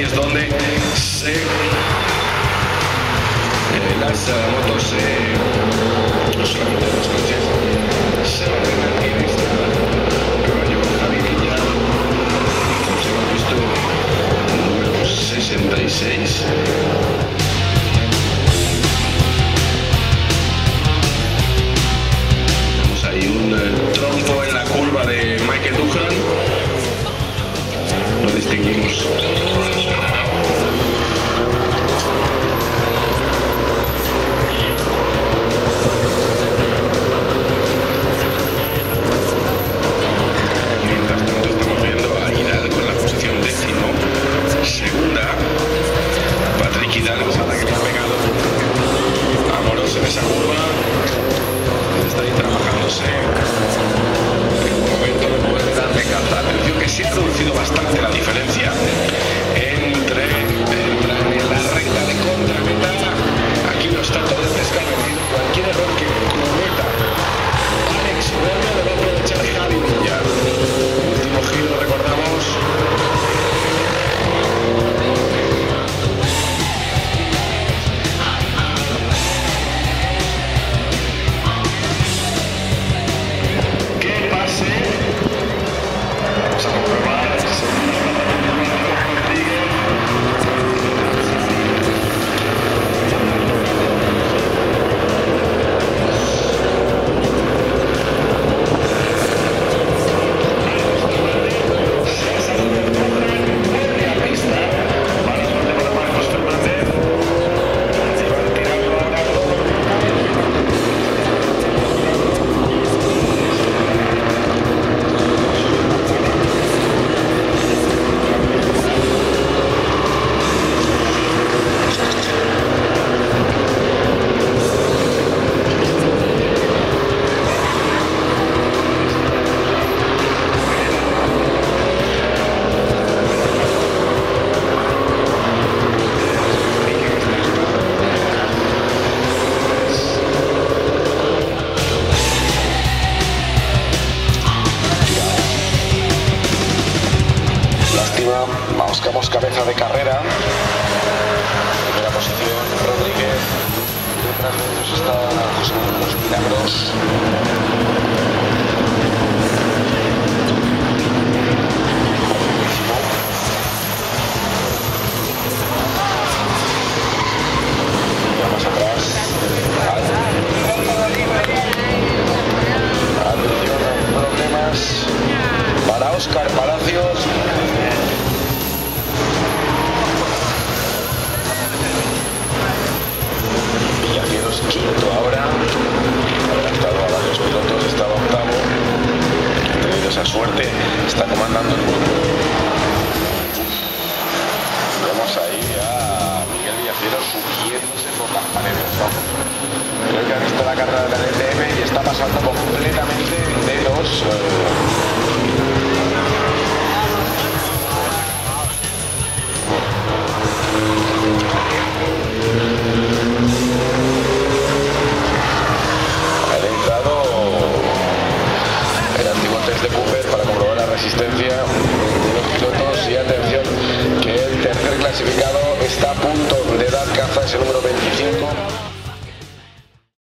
aquí es donde las motos, no solamente los coches, se ordenan en esta caballo Javi Villa, como hemos visto, número 66. Tenemos ahí un trompo en la curva de Michael Duhan. Lo distinguimos. Se ha reducido bastante la diferencia entre la recta de contrameta. Aquí no está todo de pesca, cualquier error que cometa Alex Werner lo va a aprovechar Javi Villa. Último giro, recordamos. Buscamos cabeza de carrera. Primera posición, Rodríguez. Detrás de ellos está José Manuel Milagros. Ya más atrás. Atención, problemas para Óscar Palacios. Quinto ahora, adelantado a varios pilotos, estaba octavo, ha tenido esa suerte, está comandando el grupo. Vemos ahí a Miguel Villacieros subiéndose por las paredes, ¿no? Creo que ha visto la carrera de la DTM y está pasando completamente de los